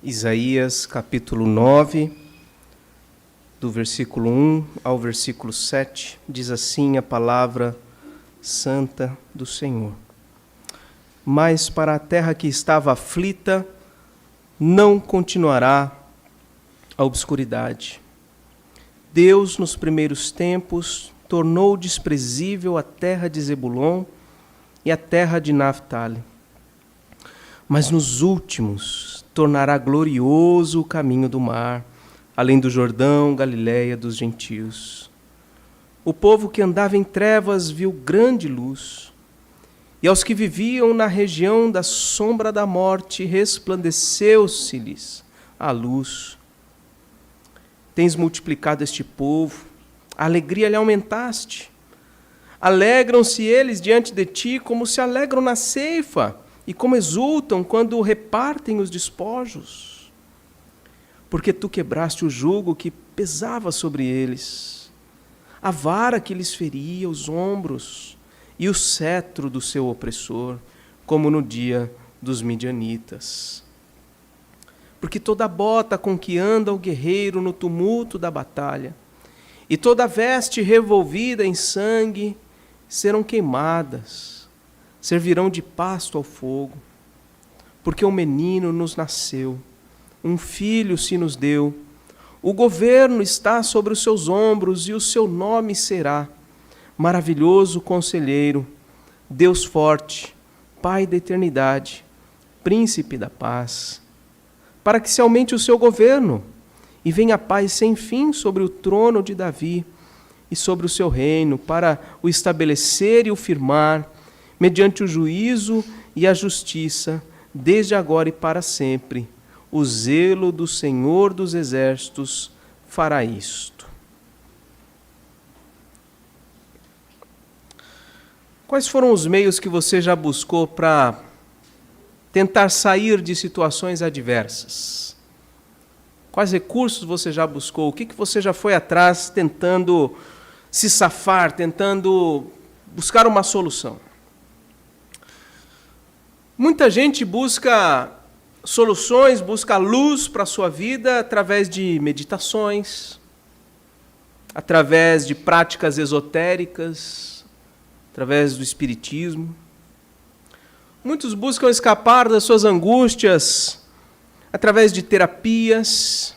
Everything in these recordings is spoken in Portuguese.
Isaías capítulo 9, do versículo 1 ao versículo 7, diz assim a palavra santa do Senhor. Mas para a terra que estava aflita, não continuará a obscuridade. Deus, nos primeiros tempos, tornou desprezível a terra de Zebulon e a terra de Naftali. Mas nos últimos tornará glorioso o caminho do mar, além do Jordão, Galiléia dos gentios. O povo que andava em trevas viu grande luz, e aos que viviam na região da sombra da morte resplandeceu-se-lhes a luz. Tens multiplicado este povo, a alegria lhe aumentaste. Alegram-se eles diante de ti como se alegram na ceifa, e como exultam quando repartem os despojos. Porque tu quebraste o jugo que pesava sobre eles, a vara que lhes feria os ombros, e o cetro do seu opressor, como no dia dos midianitas. Porque toda bota com que anda o guerreiro no tumulto da batalha, e toda veste revolvida em sangue, serão queimadas, servirão de pasto ao fogo, porque um menino nos nasceu, um filho se nos deu, o governo está sobre os seus ombros, e o seu nome será Maravilhoso Conselheiro, Deus Forte, Pai da Eternidade, Príncipe da Paz, para que se aumente o seu governo, e venha a paz sem fim sobre o trono de Davi, e sobre o seu reino, para o estabelecer e o firmar, mediante o juízo e a justiça, desde agora e para sempre. O zelo do Senhor dos Exércitos fará isto. Quais foram os meios que você já buscou para tentar sair de situações adversas? Quais recursos você já buscou? O que você já foi atrás tentando se safar, tentando buscar uma solução? Muita gente busca soluções, busca luz para a sua vida através de meditações, através de práticas esotéricas, através do espiritismo. Muitos buscam escapar das suas angústias através de terapias,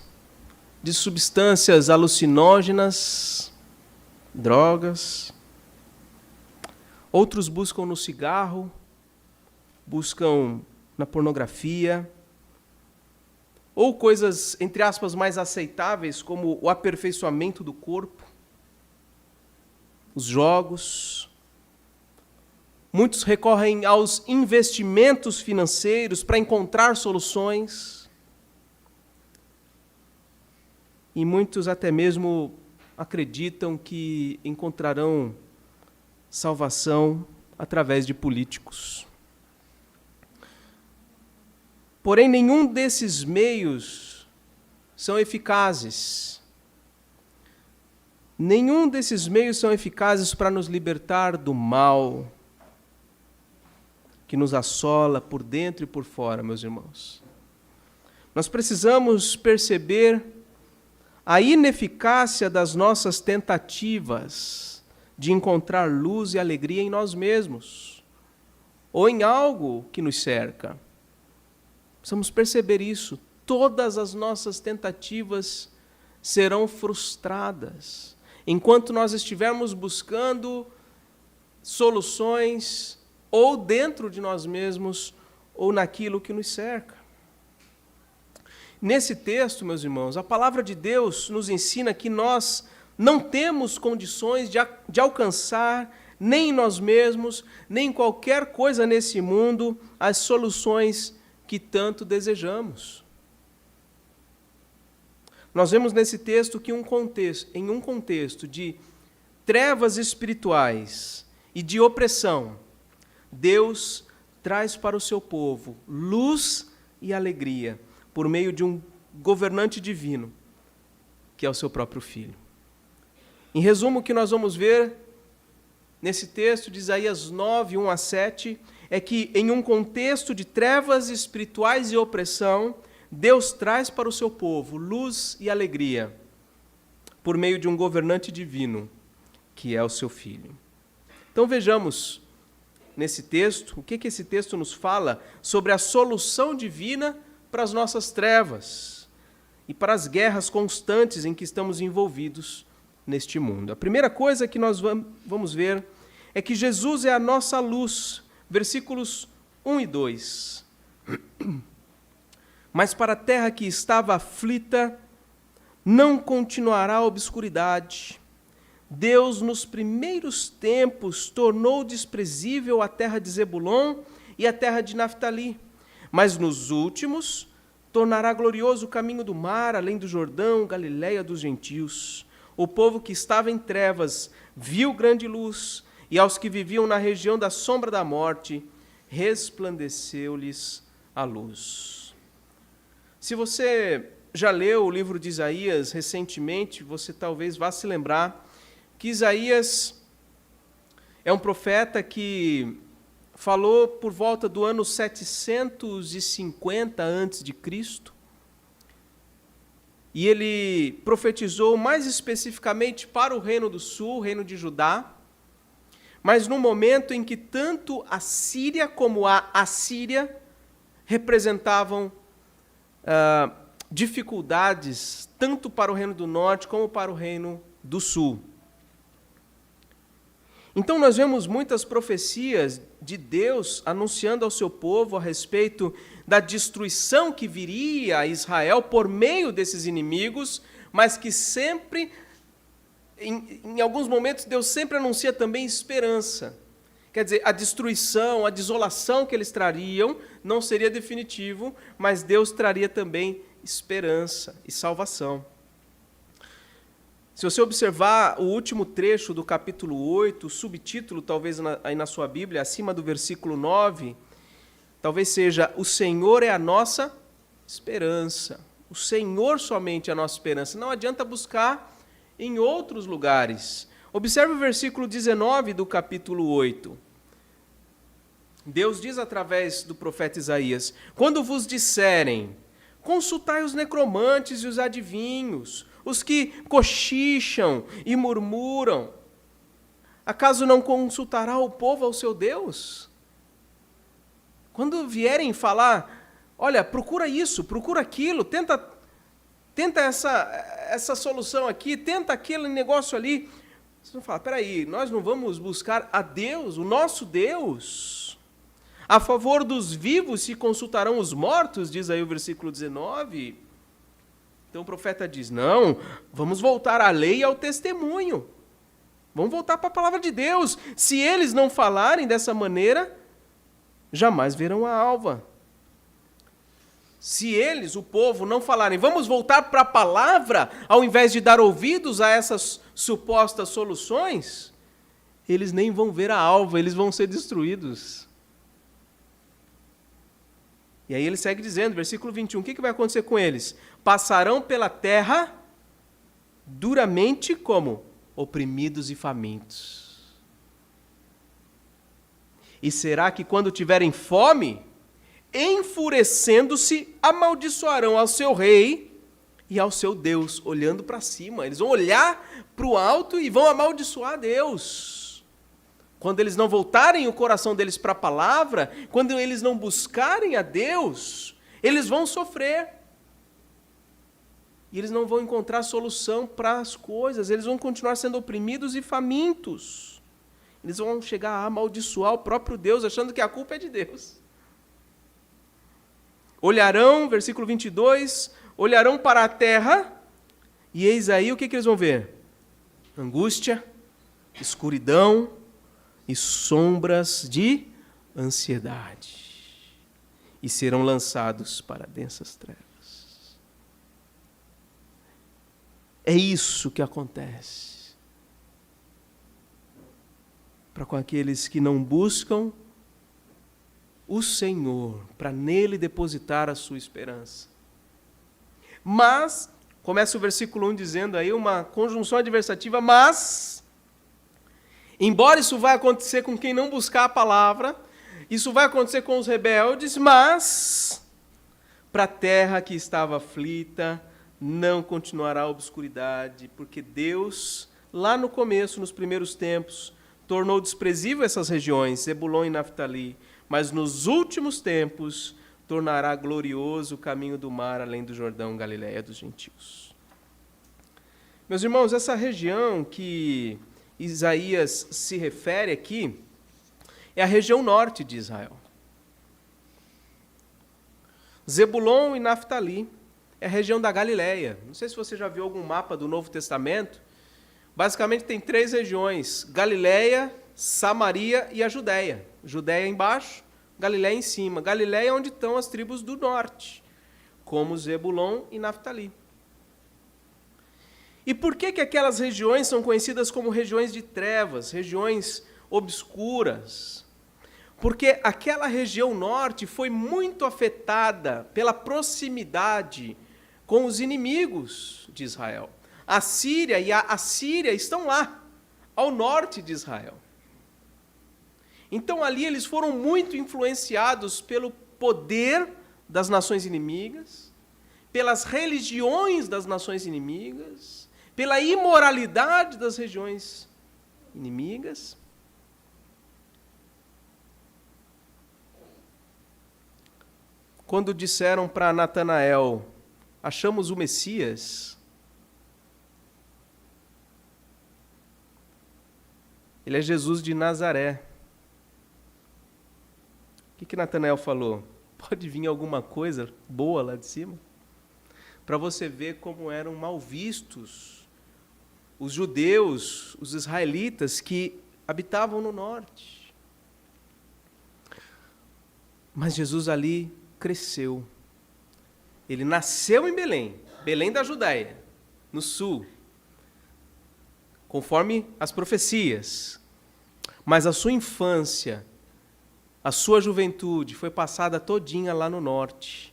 de substâncias alucinógenas, drogas. Outros buscam no cigarro, buscam na pornografia, ou coisas, entre aspas, mais aceitáveis, como o aperfeiçoamento do corpo, os jogos. Muitos recorrem aos investimentos financeiros para encontrar soluções. E muitos até mesmo acreditam que encontrarão salvação através de políticos. Porém, nenhum desses meios são eficazes. Nenhum desses meios são eficazes para nos libertar do mal que nos assola por dentro e por fora, meus irmãos. Nós precisamos perceber a ineficácia das nossas tentativas de encontrar luz e alegria em nós mesmos, ou em algo que nos cerca. Precisamos perceber isso. Todas as nossas tentativas serão frustradas enquanto nós estivermos buscando soluções ou dentro de nós mesmos ou naquilo que nos cerca. Nesse texto, meus irmãos, a palavra de Deus nos ensina que nós não temos condições de alcançar, nem em nós mesmos, nem em qualquer coisa nesse mundo, as soluções que tanto desejamos. Nós vemos nesse texto que em um contexto de trevas espirituais e de opressão, Deus traz para o seu povo luz e alegria por meio de um governante divino, que é o seu próprio Filho. Em resumo, o que nós vamos ver nesse texto de Isaías 9, 1-7, é que em um contexto de trevas espirituais e opressão, Deus traz para o seu povo luz e alegria por meio de um governante divino, que é o seu Filho. Então vejamos nesse texto, o que esse texto nos fala sobre a solução divina para as nossas trevas e para as guerras constantes em que estamos envolvidos neste mundo. A primeira coisa que nós vamos ver é que Jesus é a nossa luz, versículos 1 e 2. Mas para a terra que estava aflita, não continuará a obscuridade. Deus, nos primeiros tempos, tornou desprezível a terra de Zebulon e a terra de Naftali, mas nos últimos tornará glorioso o caminho do mar, além do Jordão, Galiléia dos gentios. O povo que estava em trevas viu grande luz, e aos que viviam na região da sombra da morte, resplandeceu-lhes a luz. Se você já leu o livro de Isaías recentemente, você talvez vá se lembrar que Isaías é um profeta que falou por volta do ano 750 a.C., e ele profetizou mais especificamente para o reino do sul, o reino de Judá, mas no momento em que tanto a Síria como a Assíria representavam dificuldades tanto para o reino do norte como para o reino do sul. Então nós vemos muitas profecias de Deus anunciando ao seu povo a respeito da destruição que viria a Israel por meio desses inimigos, mas que sempre, em alguns momentos, Deus sempre anuncia também esperança. Quer dizer, a destruição, a desolação que eles trariam não seria definitivo, mas Deus traria também esperança e salvação. Se você observar o último trecho do capítulo 8, o subtítulo, talvez aí na sua Bíblia, acima do versículo 9, talvez seja: o Senhor é a nossa esperança. O Senhor somente é a nossa esperança. Não adianta buscar em outros lugares. Observe o versículo 19 do capítulo 8. Deus diz através do profeta Isaías: quando vos disserem, consultai os necromantes e os adivinhos, os que cochicham e murmuram, acaso não consultará o povo ao seu Deus? Quando vierem falar, olha, procura isso, procura aquilo, tenta essa solução aqui, tenta aquele negócio ali, vocês vão falar: peraí, nós não vamos buscar a Deus, o nosso Deus? A favor dos vivos se consultarão os mortos, diz aí o versículo 19. Então o profeta diz: não, vamos voltar à lei e ao testemunho. Vamos voltar para a palavra de Deus. Se eles não falarem dessa maneira, jamais verão a alva. Se eles, o povo, não falarem, vamos voltar para a palavra, ao invés de dar ouvidos a essas supostas soluções, eles nem vão ver a alva, eles vão ser destruídos. E aí ele segue dizendo, versículo 21, o que vai acontecer com eles? Passarão pela terra duramente como? Oprimidos e famintos. E será que quando tiverem fome, enfurecendo-se, amaldiçoarão ao seu rei e ao seu Deus, olhando para cima. Eles vão olhar para o alto e vão amaldiçoar a Deus. Quando eles não voltarem o coração deles para a palavra, quando eles não buscarem a Deus, eles vão sofrer. E eles não vão encontrar solução para as coisas, eles vão continuar sendo oprimidos e famintos. Eles vão chegar a amaldiçoar o próprio Deus, achando que a culpa é de Deus. Olharão, versículo 22, olharão para a terra, e eis aí o que eles vão ver? Angústia, escuridão e sombras de ansiedade. E serão lançados para densas trevas. É isso que acontece para com aqueles que não buscam o Senhor, para nele depositar a sua esperança. Mas, começa o versículo 1 dizendo aí uma conjunção adversativa, mas, embora isso vai acontecer com quem não buscar a palavra, isso vai acontecer com os rebeldes, mas, Para a terra que estava aflita, não continuará a obscuridade, porque Deus, lá no começo, nos primeiros tempos, tornou desprezível essas regiões, Zebulon e Naftali, mas nos últimos tempos tornará glorioso o caminho do mar, além do Jordão, Galiléia dos gentios. Meus irmãos, essa região que Isaías se refere aqui é a região norte de Israel. Zebulon e Naftali é a região da Galiléia. Não sei se você já viu algum mapa do Novo Testamento. Basicamente tem 3 regiões: Galiléia, Samaria e a Judéia. Judéia embaixo, Galiléia em cima. Galiléia é onde estão as tribos do norte, como Zebulon e Naftali. E por que aquelas regiões são conhecidas como regiões de trevas, regiões obscuras? Porque aquela região norte foi muito afetada pela proximidade com os inimigos de Israel. A Síria e a Assíria estão lá, ao norte de Israel. Então ali eles foram muito influenciados pelo poder das nações inimigas, pelas religiões das nações inimigas, pela imoralidade das regiões inimigas. Quando disseram para Natanael, achamos o Messias, ele é Jesus de Nazaré. O que Natanael falou? Pode vir alguma coisa boa lá de cima? Para você ver como eram mal vistos os judeus, os israelitas que habitavam no norte. Mas Jesus ali cresceu. Ele nasceu em Belém, Belém da Judéia, no sul, conforme as profecias. Mas a sua infância, a sua juventude foi passada todinha lá no norte,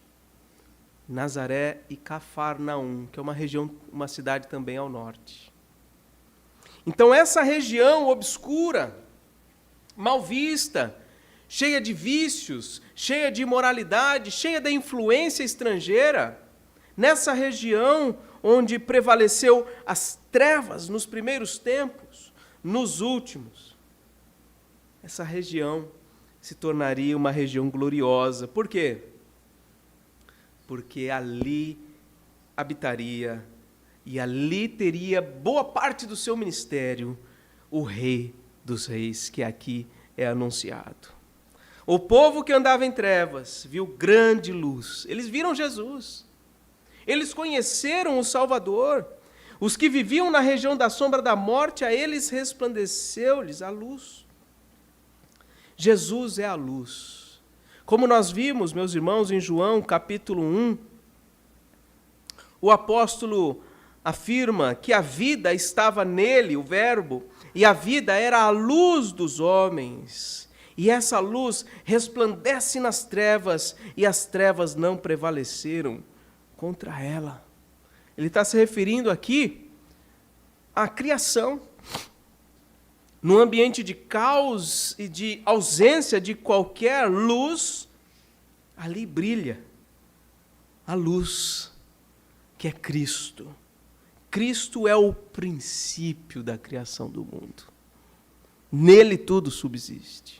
Nazaré e Cafarnaum, que é uma região, uma cidade também ao norte. Então essa região obscura, mal vista, cheia de vícios, cheia de imoralidade, cheia da influência estrangeira, nessa região onde prevaleceu as trevas nos primeiros tempos, nos últimos, essa região se tornaria uma região gloriosa. Por quê? Porque ali habitaria e ali teria boa parte do seu ministério o Rei dos Reis, que aqui é anunciado. O povo que andava em trevas viu grande luz. Eles viram Jesus. Eles conheceram o Salvador. Os que viviam na região da sombra da morte, a eles resplandeceu-lhes a luz. Jesus é a luz. Como nós vimos, meus irmãos, em João capítulo 1, o apóstolo afirma que a vida estava nele, o Verbo, e a vida era a luz dos homens. E essa luz resplandece nas trevas, e as trevas não prevaleceram contra ela. Ele está se referindo aqui à criação. No ambiente de caos e de ausência de qualquer luz, ali brilha a luz, que é Cristo. Cristo é o princípio da criação do mundo. Nele tudo subsiste.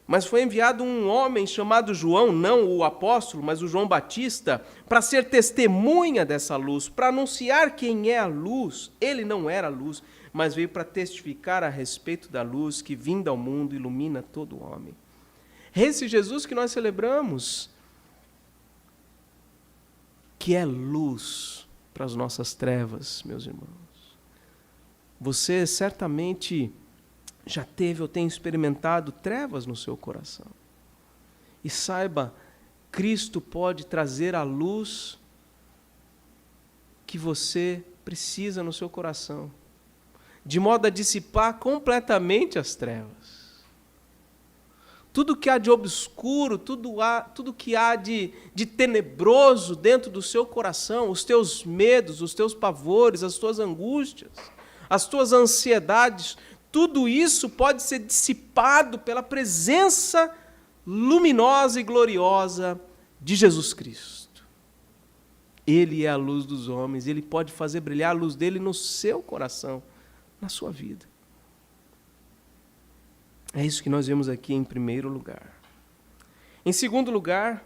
Mas foi enviado um homem chamado João, não o apóstolo, mas o João Batista, para ser testemunha dessa luz, para anunciar quem é a luz. Ele não era a luz, mas veio para testificar a respeito da luz que, vinda ao mundo, ilumina todo homem. Esse Jesus que nós celebramos, que é luz para as nossas trevas, meus irmãos. Você certamente já teve ou tem experimentado trevas no seu coração. E saiba, Cristo pode trazer a luz que você precisa no seu coração, de modo a dissipar completamente as trevas. Tudo que há de obscuro, tudo que há de tenebroso dentro do seu coração, os teus medos, os teus pavores, as tuas angústias, as tuas ansiedades, tudo isso pode ser dissipado pela presença luminosa e gloriosa de Jesus Cristo. Ele é a luz dos homens, ele pode fazer brilhar a luz dele no seu coração, na sua vida. É isso que nós vemos aqui em primeiro lugar. Em segundo lugar,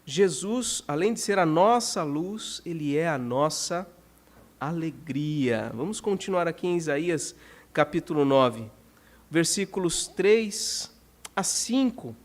Jesus, além de ser a nossa luz, ele é a nossa alegria. Vamos continuar aqui em Isaías, capítulo 9, versículos 3 a 5.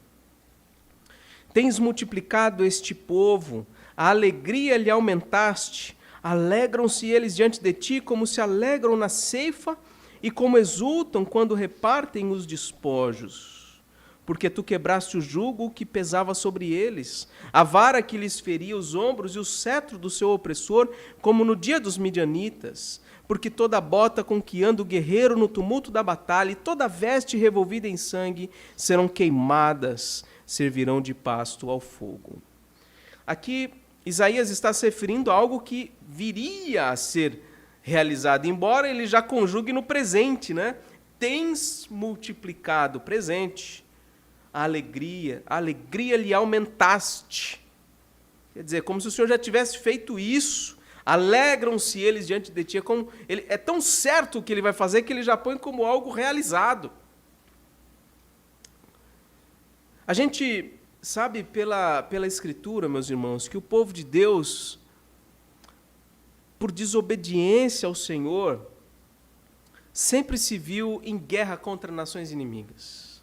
Tens multiplicado este povo, a alegria lhe aumentaste, alegram-se eles diante de ti como se alegram na ceifa e como exultam quando repartem os despojos. Porque tu quebraste o jugo que pesava sobre eles, a vara que lhes feria os ombros e o cetro do seu opressor, como no dia dos midianitas. Porque toda bota com que anda o guerreiro no tumulto da batalha e toda veste revolvida em sangue serão queimadas, servirão de pasto ao fogo. Aqui, Isaías está se referindo a algo que viria a ser realizado, embora ele já conjugue no presente, né? Tens multiplicado, presente, a alegria lhe aumentaste. Quer dizer, como se o Senhor já tivesse feito isso. Alegram-se eles diante de ti. É tão certo o que ele vai fazer que ele já põe como algo realizado. A gente sabe pela Escritura, meus irmãos, que o povo de Deus, por desobediência ao Senhor, sempre se viu em guerra contra nações inimigas.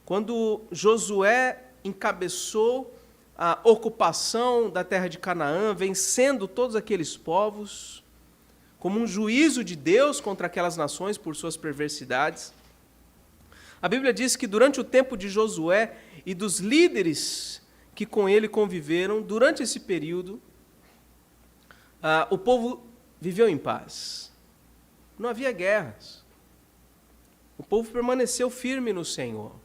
Quando Josué encabeçou a ocupação da terra de Canaã, vencendo todos aqueles povos, como um juízo de Deus contra aquelas nações por suas perversidades, a Bíblia diz que durante o tempo de Josué e dos líderes que com ele conviveram, durante esse período, o povo viveu em paz. Não havia guerras. O povo permaneceu firme no Senhor.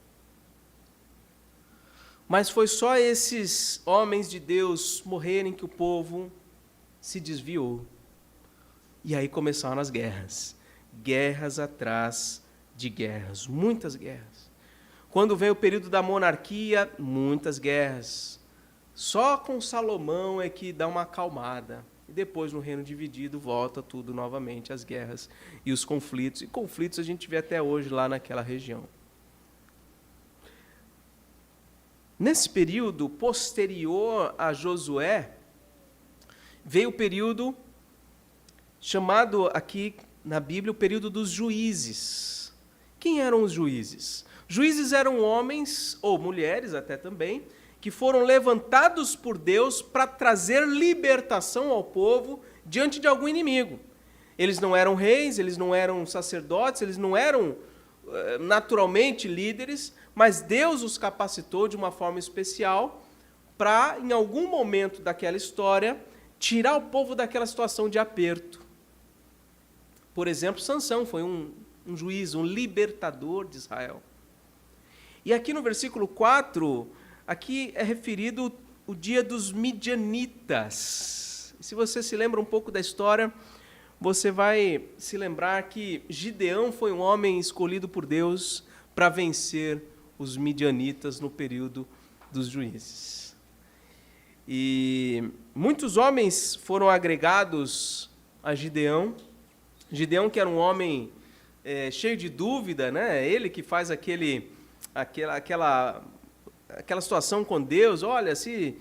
Mas foi só esses homens de Deus morrerem que o povo se desviou. E aí começaram as guerras. Guerras atrás de guerras, muitas guerras. Quando vem o período da monarquia, muitas guerras. Só com Salomão é que dá uma acalmada. E depois, no reino dividido, volta tudo novamente, as guerras e os conflitos. E conflitos a gente vê até hoje lá naquela região. Nesse período posterior a Josué, veio o período chamado aqui na Bíblia o período dos juízes. Quem eram os juízes? Juízes eram homens, ou mulheres até também, que foram levantados por Deus para trazer libertação ao povo diante de algum inimigo. Eles não eram reis, eles não eram sacerdotes, eles não eram naturalmente líderes, mas Deus os capacitou de uma forma especial para, em algum momento daquela história, tirar o povo daquela situação de aperto. Por exemplo, Sansão foi um juiz, um libertador de Israel. E aqui no versículo 4, aqui é referido o dia dos midianitas. Se você se lembra um pouco da história, você vai se lembrar que Gideão foi um homem escolhido por Deus para vencer os midianitas no período dos juízes. E muitos homens foram agregados a Gideão. Gideão, que era um homem cheio de dúvida, né? Ele que faz aquela situação com Deus, olha, se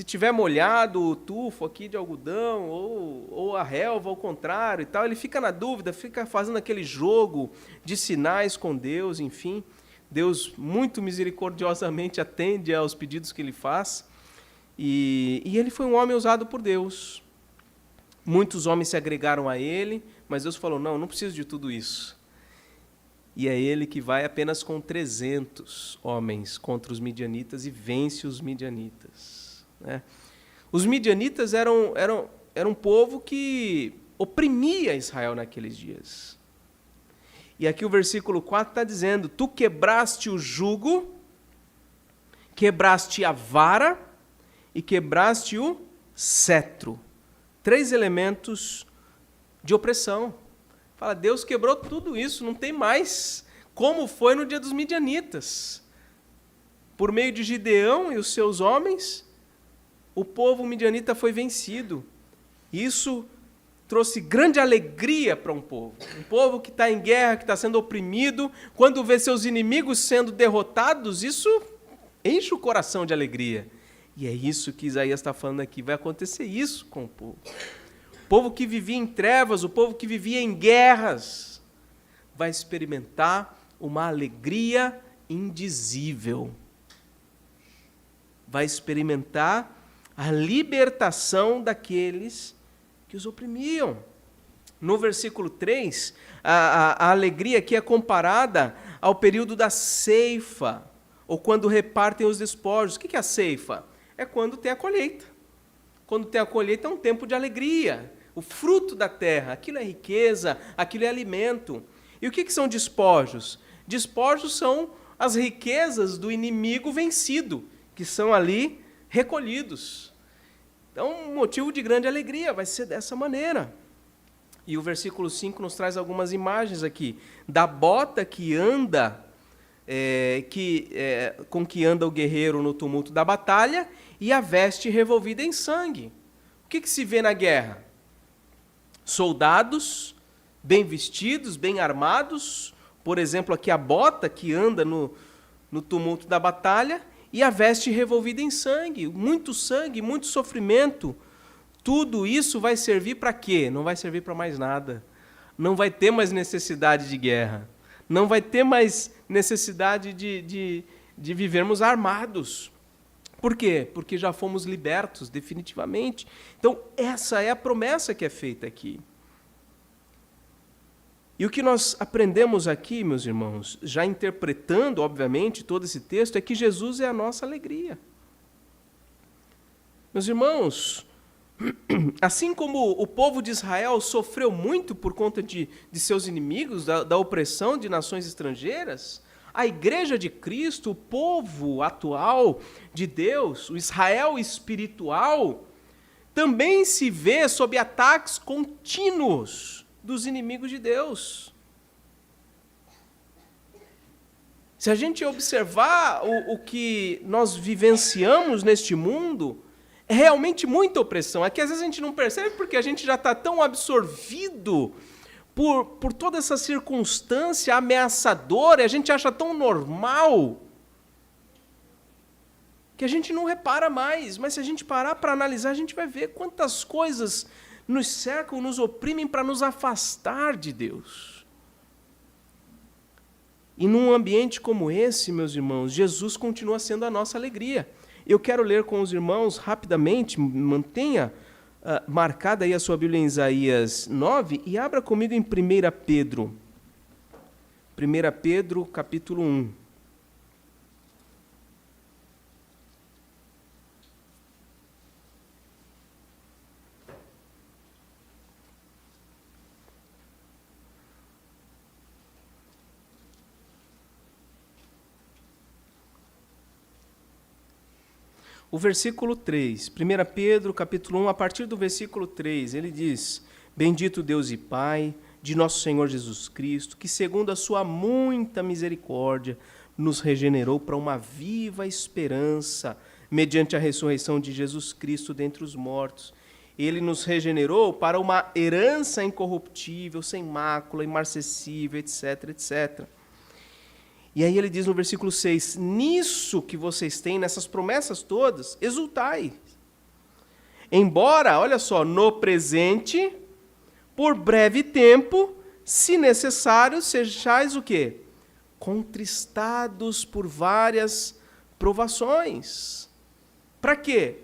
tiver molhado o tufo aqui de algodão, ou a relva ao contrário e tal, ele fica na dúvida, fica fazendo aquele jogo de sinais com Deus, enfim. Deus muito misericordiosamente atende aos pedidos que ele faz, e ele foi um homem usado por Deus. Muitos homens se agregaram a ele, mas Deus falou, não preciso de tudo isso. E é ele que vai apenas com 300 homens contra os midianitas e vence os midianitas. Né? Os midianitas eram um povo que oprimia Israel naqueles dias. E aqui o versículo 4 está dizendo, tu quebraste o jugo, quebraste a vara e quebraste o cetro. 3 elementos de opressão. Fala, Deus quebrou tudo isso, não tem mais como foi no dia dos midianitas. Por meio de Gideão e os seus homens, o povo midianita foi vencido. Isso trouxe grande alegria para um povo que está em guerra, que está sendo oprimido, quando vê seus inimigos sendo derrotados, isso enche o coração de alegria. E é isso que Isaías está falando aqui, vai acontecer isso com o povo. O povo que vivia em trevas, o povo que vivia em guerras, vai experimentar uma alegria indizível. Vai experimentar a libertação daqueles que os oprimiam. No versículo 3, a alegria aqui é comparada ao período da ceifa, ou quando repartem os despojos. O que é a ceifa? É quando tem a colheita. Quando tem a colheita é um tempo de alegria. O fruto da terra, aquilo é riqueza, aquilo é alimento. E o que são despojos? Despojos são as riquezas do inimigo vencido, que são ali recolhidos. Então, um motivo de grande alegria vai ser dessa maneira. E o versículo 5 nos traz algumas imagens aqui, da bota que anda, com que anda o guerreiro no tumulto da batalha, e a veste revolvida em sangue. O que se vê na guerra? Soldados bem vestidos, bem armados, por exemplo, aqui a bota que anda no tumulto da batalha, e a veste revolvida em sangue, muito sofrimento. Tudo isso vai servir para quê? Não vai servir para mais nada. Não vai ter mais necessidade de guerra. Não vai ter mais necessidade de vivermos armados. Por quê? Porque já fomos libertos definitivamente. Então, essa é a promessa que é feita aqui. E o que nós aprendemos aqui, meus irmãos, já interpretando, obviamente, todo esse texto, é que Jesus é a nossa alegria. Meus irmãos, assim como o povo de Israel sofreu muito por conta de seus inimigos, da opressão de nações estrangeiras, a igreja de Cristo, o povo atual de Deus, o Israel espiritual, também se vê sob ataques contínuos dos inimigos de Deus. Se a gente observar o que nós vivenciamos neste mundo, é realmente muita opressão. É que às vezes a gente não percebe porque a gente já está tão absorvido por toda essa circunstância ameaçadora, e a gente acha tão normal que a gente não repara mais. Mas se a gente parar para analisar, a gente vai ver quantas coisas nos cercam, nos oprimem para nos afastar de Deus. E num ambiente como esse, meus irmãos, Jesus continua sendo a nossa alegria. Eu quero ler com os irmãos rapidamente, mantenha marcada aí a sua Bíblia em Isaías 9 e abra comigo em 1 Pedro. 1 Pedro, capítulo 1. O versículo 3, 1 Pedro, capítulo 1, a partir do versículo 3, ele diz: Bendito Deus e Pai de nosso Senhor Jesus Cristo, que segundo a sua muita misericórdia, nos regenerou para uma viva esperança, mediante a ressurreição de Jesus Cristo dentre os mortos. Ele nos regenerou para uma herança incorruptível, sem mácula, imarcessível, etc, etc. E aí ele diz no versículo 6, nisso que vocês têm, nessas promessas todas, exultai. Embora, olha só, no presente, por breve tempo, se necessário, sejais o quê? Contristados por várias provações. Para quê?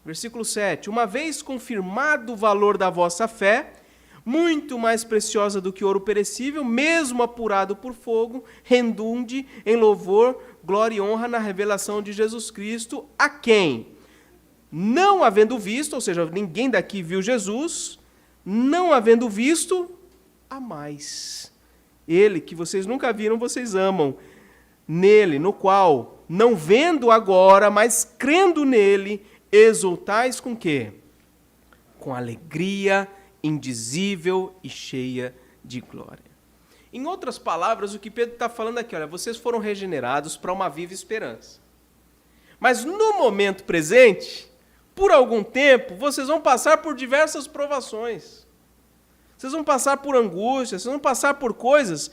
Versículo 7, uma vez confirmado o valor da vossa fé, muito mais preciosa do que ouro perecível, mesmo apurado por fogo, redunde em louvor, glória e honra na revelação de Jesus Cristo, a quem, não havendo visto, ou seja, ninguém daqui viu Jesus, não havendo visto, amais. Ele, que vocês nunca viram, vocês amam. Nele, no qual, não vendo agora, mas crendo nele, exultais com quê? Com alegria indizível e cheia de glória. Em outras palavras, o que Pedro está falando aqui, olha, vocês foram regenerados para uma viva esperança. Mas no momento presente, por algum tempo, vocês vão passar por diversas provações. Vocês vão passar por angústias, vocês vão passar por coisas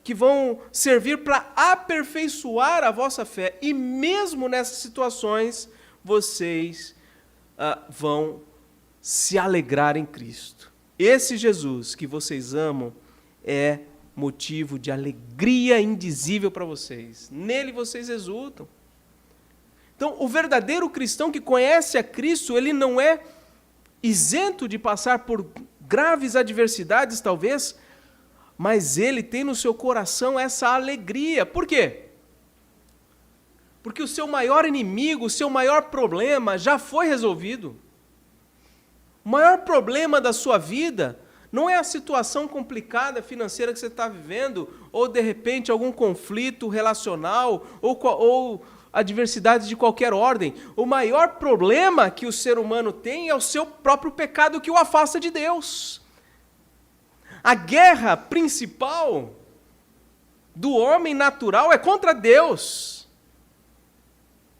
que vão servir para aperfeiçoar a vossa fé. E mesmo nessas situações, vocês vão se alegrar em Cristo. Esse Jesus que vocês amam é motivo de alegria indizível para vocês. Nele vocês exultam. Então, o verdadeiro cristão que conhece a Cristo, ele não é isento de passar por graves adversidades, talvez, mas ele tem no seu coração essa alegria. Por quê? Porque o seu maior inimigo, o seu maior problema já foi resolvido. O maior problema da sua vida não é a situação complicada financeira que você está vivendo, ou, de repente, algum conflito relacional, ou adversidades de qualquer ordem. O maior problema que o ser humano tem é o seu próprio pecado que o afasta de Deus. A guerra principal do homem natural é contra Deus.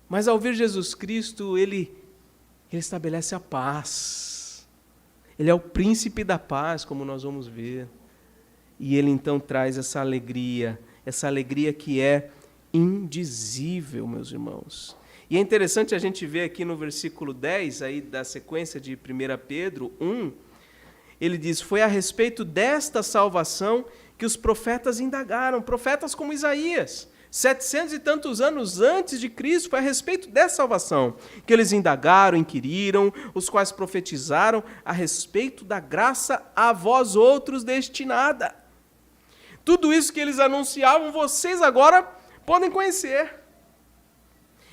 Mas ao vir Jesus Cristo, ele estabelece a paz. Ele é o príncipe da paz, como nós vamos ver. E ele então traz essa alegria que é indizível, meus irmãos. E é interessante a gente ver aqui no versículo 10, aí da sequência de 1 Pedro 1, ele diz: foi a respeito desta salvação que os profetas indagaram, profetas como Isaías, 700 e tantos anos antes de Cristo, foi a respeito dessa salvação que eles indagaram, inquiriram, os quais profetizaram a respeito da graça a vós outros destinada. Tudo isso que eles anunciavam, vocês agora podem conhecer.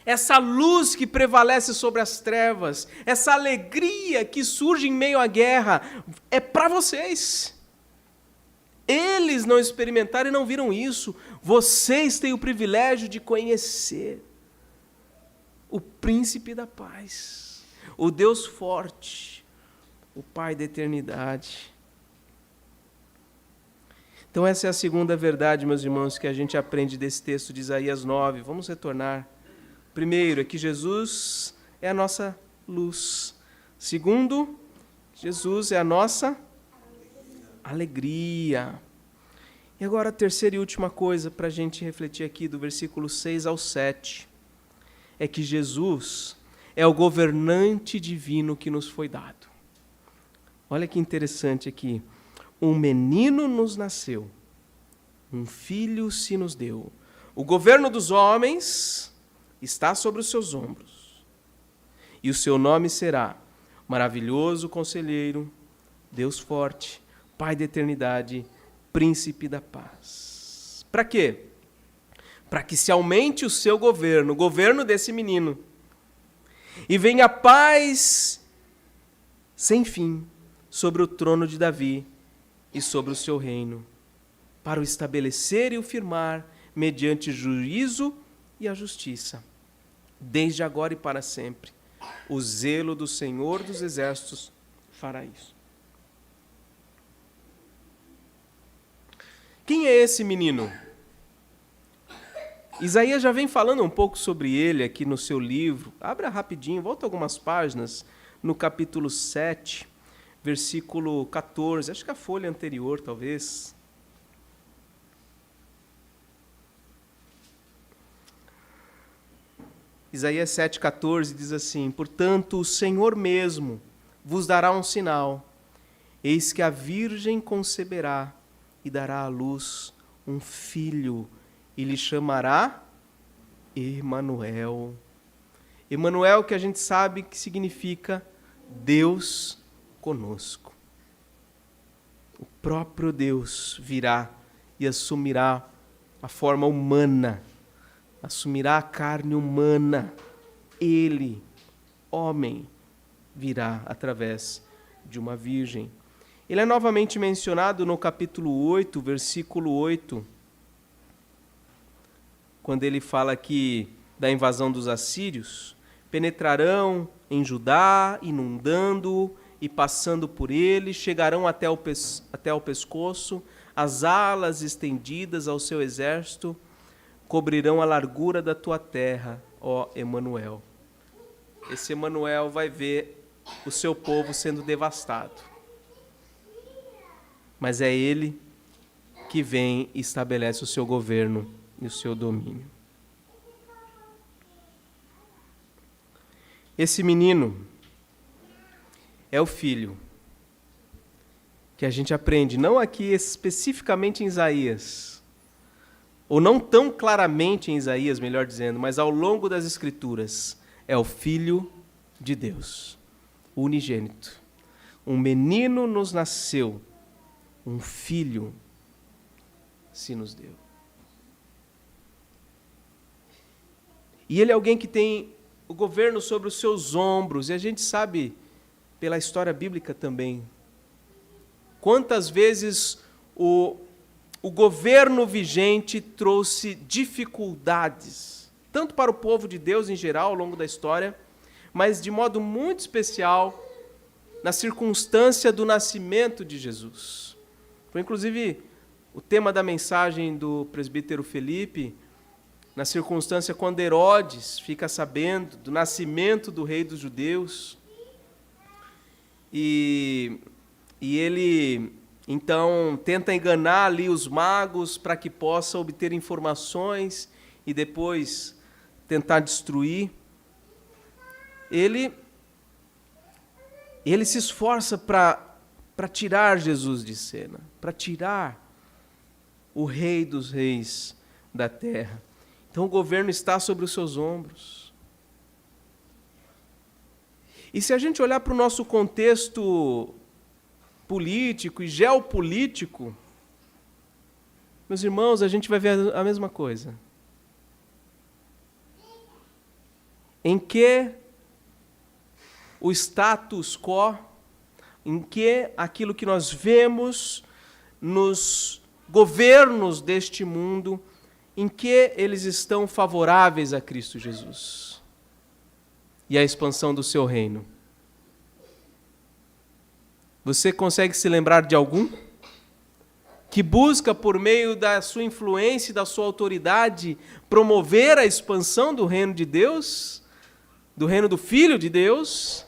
Essa luz que prevalece sobre as trevas, essa alegria que surge em meio à guerra, é para vocês. Eles não experimentaram e não viram isso. Vocês têm o privilégio de conhecer o príncipe da paz, o Deus forte, o Pai da eternidade. Então essa é a segunda verdade, meus irmãos, que a gente aprende desse texto de Isaías 9. Vamos retornar. Primeiro, é que Jesus é a nossa luz. Segundo, Jesus é a nossa alegria. E agora a terceira e última coisa para a gente refletir aqui, do versículo 6 ao 7, é que Jesus é o governante divino que nos foi dado. Olha que interessante aqui. Um menino nos nasceu, um filho se nos deu. O governo dos homens está sobre os seus ombros. E o seu nome será Maravilhoso Conselheiro, Deus Forte, Pai da Eternidade, Príncipe da Paz. Para quê? Para que se aumente o seu governo, o governo desse menino, e venha paz sem fim sobre o trono de Davi e sobre o seu reino, para o estabelecer e o firmar mediante juízo e a justiça, desde agora e para sempre. O zelo do Senhor dos Exércitos fará isso. Quem é esse menino? Isaías já vem falando um pouco sobre ele aqui no seu livro. Abra rapidinho, volta algumas páginas, no capítulo 7, versículo 14, acho que a folha anterior, talvez. Isaías 7,14 diz assim: portanto, o Senhor mesmo vos dará um sinal. Eis que a virgem conceberá e dará à luz um filho, e lhe chamará Emanuel. Emanuel, que a gente sabe que significa Deus conosco. O próprio Deus virá e assumirá a forma humana, assumirá a carne humana. Ele, homem, virá através de uma virgem. Ele é novamente mencionado no capítulo 8, versículo 8, quando ele fala aqui da invasão dos assírios. Penetrarão em Judá, inundando e passando por ele, chegarão até o pescoço, as alas estendidas ao seu exército, cobrirão a largura da tua terra, ó Emanuel. Esse Emanuel vai ver o seu povo sendo devastado. Mas é ele que vem e estabelece o seu governo e o seu domínio. Esse menino é o filho que a gente aprende, não aqui especificamente em Isaías, ou não tão claramente em Isaías, melhor dizendo, mas ao longo das Escrituras, é o Filho de Deus, o unigênito. Um menino nos nasceu, um filho se nos deu. E ele é alguém que tem o governo sobre os seus ombros, e a gente sabe, pela história bíblica também, quantas vezes o governo vigente trouxe dificuldades, tanto para o povo de Deus em geral, ao longo da história, mas de modo muito especial na circunstância do nascimento de Jesus. Foi inclusive o tema da mensagem do presbítero Felipe, na circunstância quando Herodes fica sabendo do nascimento do rei dos judeus, e ele, então, tenta enganar ali os magos para que possa obter informações e depois tentar destruir. Ele se esforça para tirar Jesus de cena, para tirar o rei dos reis da terra. Então o governo está sobre os seus ombros. E se a gente olhar para o nosso contexto político e geopolítico, meus irmãos, a gente vai ver a mesma coisa. Em que o status quo, em que aquilo que nós vemos nos governos deste mundo, em que eles estão favoráveis a Cristo Jesus e à expansão do seu reino. Você consegue se lembrar de algum que busca, por meio da sua influência e da sua autoridade, promover a expansão do reino de Deus, do reino do Filho de Deus?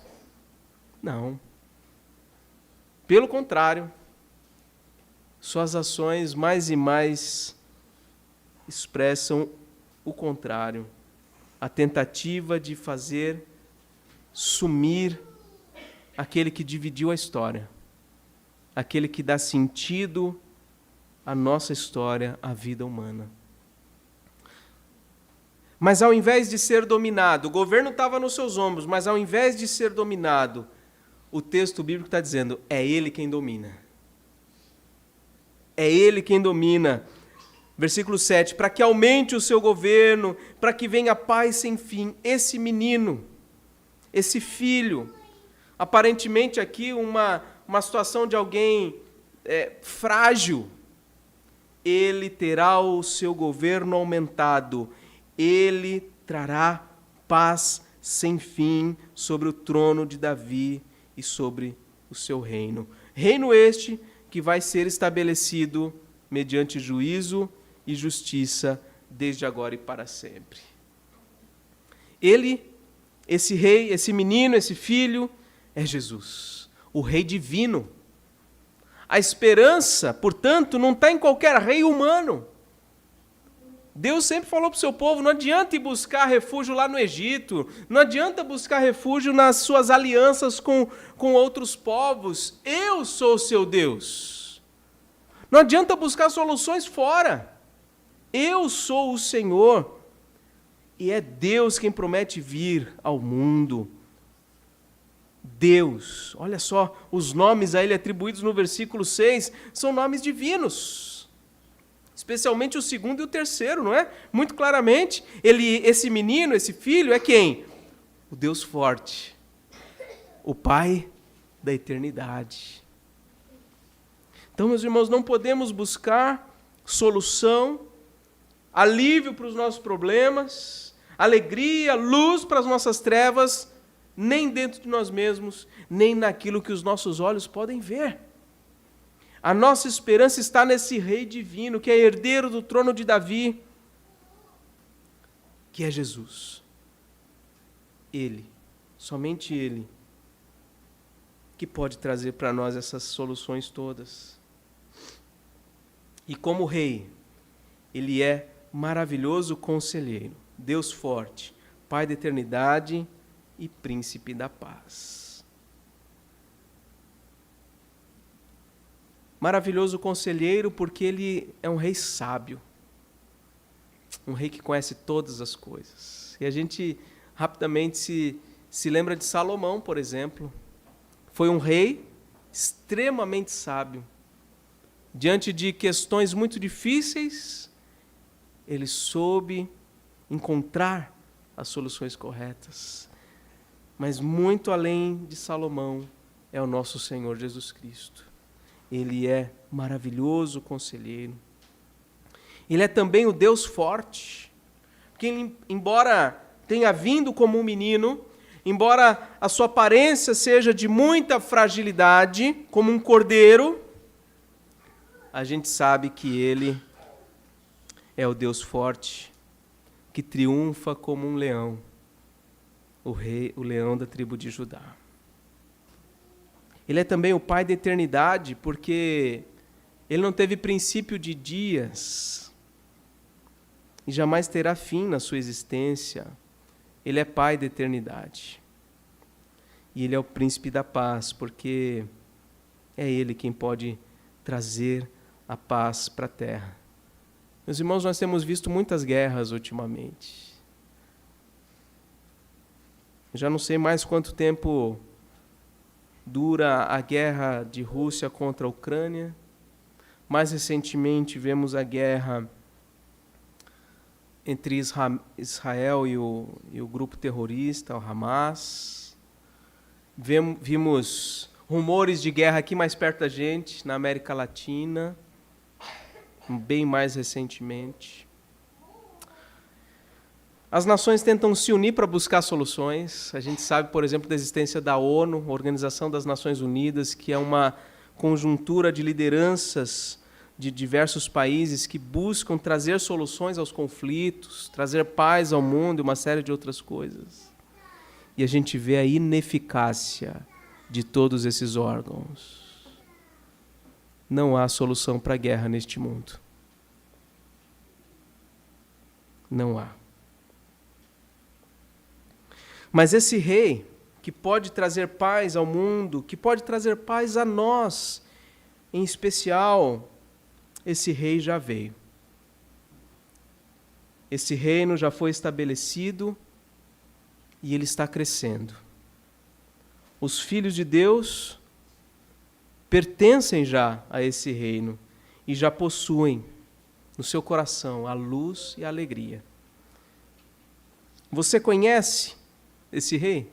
Não. Pelo contrário, suas ações mais e mais expressam o contrário, a tentativa de fazer sumir aquele que dividiu a história, aquele que dá sentido à nossa história, à vida humana. Mas ao invés de ser dominado, o governo estava nos seus ombros, mas ao invés de ser dominado, o texto bíblico está dizendo, é ele quem domina. É ele quem domina. Versículo 7, para que aumente o seu governo, para que venha paz sem fim. Esse menino, esse filho, aparentemente aqui uma situação de alguém frágil, ele terá o seu governo aumentado, ele trará paz sem fim sobre o trono de Davi e sobre o seu reino. Reino este que vai ser estabelecido mediante juízo e justiça desde agora e para sempre. Ele, esse rei, esse menino, esse filho, é Jesus, o rei divino. A esperança, portanto, não está em qualquer rei humano. Deus sempre falou para o seu povo, não adianta ir buscar refúgio lá no Egito, não adianta buscar refúgio nas suas alianças com outros povos. Eu sou o seu Deus. Não adianta buscar soluções fora. Eu sou o Senhor. E é Deus quem promete vir ao mundo. Deus, olha só, os nomes a ele atribuídos no versículo 6 são nomes divinos. Especialmente o segundo e o terceiro, não é? Muito claramente, esse menino, esse filho é quem? O Deus forte, o Pai da eternidade. Então, meus irmãos, não podemos buscar solução, alívio para os nossos problemas, alegria, luz para as nossas trevas, nem dentro de nós mesmos, nem naquilo que os nossos olhos podem ver. A nossa esperança está nesse Rei divino, que é herdeiro do trono de Davi, que é Jesus, Ele, somente Ele, que pode trazer para nós essas soluções todas. E como Rei, Ele é maravilhoso conselheiro, Deus forte, Pai da eternidade e Príncipe da paz. Maravilhoso conselheiro porque Ele é um Rei sábio, um Rei que conhece todas as coisas. E a gente rapidamente se lembra de Salomão, por exemplo. Foi um rei extremamente sábio. Diante de questões muito difíceis, ele soube encontrar as soluções corretas. Mas muito além de Salomão é o nosso Senhor Jesus Cristo. Ele é maravilhoso conselheiro. Ele é também o Deus forte, porque ele, embora tenha vindo como um menino, embora a sua aparência seja de muita fragilidade, como um cordeiro, a gente sabe que ele é o Deus forte, que triunfa como um leão, o leão da tribo de Judá. Ele é também o Pai da eternidade, porque ele não teve princípio de dias e jamais terá fim na sua existência. Ele é Pai da eternidade. E Ele é o Príncipe da paz, porque é Ele quem pode trazer a paz para a terra. Meus irmãos, nós temos visto muitas guerras ultimamente. Já não sei mais quanto tempo dura a guerra de Rússia contra a Ucrânia. Mais recentemente, vemos a guerra entre Israel e o grupo terrorista, o Hamas. Vimos rumores de guerra aqui mais perto da gente, na América Latina, bem mais recentemente. As nações tentam se unir para buscar soluções. A gente sabe, por exemplo, da existência da ONU, a Organização das Nações Unidas, que é uma conjuntura de lideranças de diversos países que buscam trazer soluções aos conflitos, trazer paz ao mundo e uma série de outras coisas. E a gente vê a ineficácia de todos esses órgãos. Não há solução para a guerra neste mundo. Não há. Mas esse rei, que pode trazer paz ao mundo, que pode trazer paz a nós, em especial, esse rei já veio. Esse reino já foi estabelecido e ele está crescendo. Os filhos de Deus pertencem já a esse reino e já possuem no seu coração a luz e a alegria. Você conhece esse rei?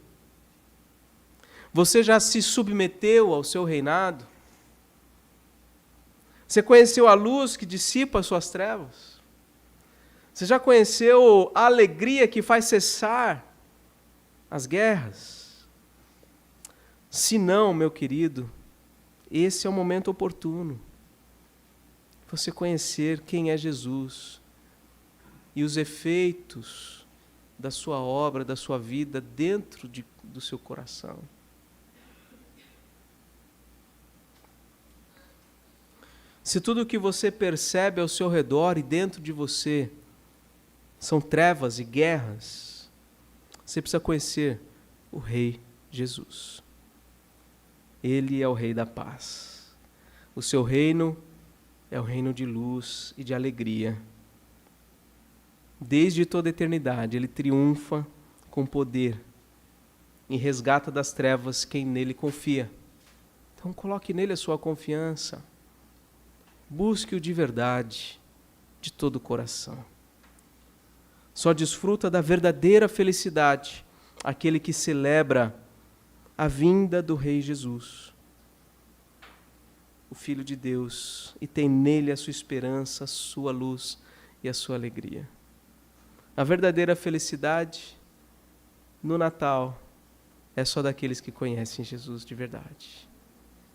Você já se submeteu ao seu reinado? Você conheceu a luz que dissipa as suas trevas? Você já conheceu a alegria que faz cessar as guerras? Se não, meu querido, esse é o momento oportuno. Você conhecer quem é Jesus e os efeitos da sua obra, da sua vida dentro do seu coração. Se tudo o que você percebe ao seu redor e dentro de você são trevas e guerras, você precisa conhecer o Rei Jesus. Ele é o Rei da paz. O seu reino é o reino de luz e de alegria. Desde toda a eternidade, ele triunfa com poder e resgata das trevas quem nele confia. Então coloque nele a sua confiança. Busque-o de verdade, de todo o coração. Só desfruta da verdadeira felicidade aquele que celebra a vinda do Rei Jesus, o Filho de Deus, e tem nele a sua esperança, a sua luz e a sua alegria. A verdadeira felicidade no Natal é só daqueles que conhecem Jesus de verdade.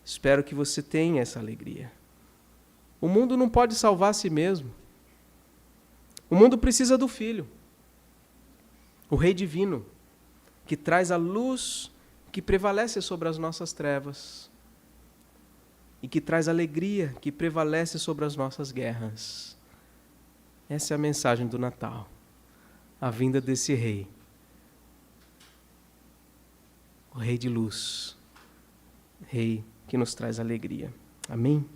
Espero que você tenha essa alegria. O mundo não pode salvar a si mesmo. O mundo precisa do Filho, o Rei divino, que traz a luz que prevalece sobre as nossas trevas e que traz alegria que prevalece sobre as nossas guerras. Essa é a mensagem do Natal, a vinda desse Rei, o Rei de luz, Rei que nos traz alegria. Amém?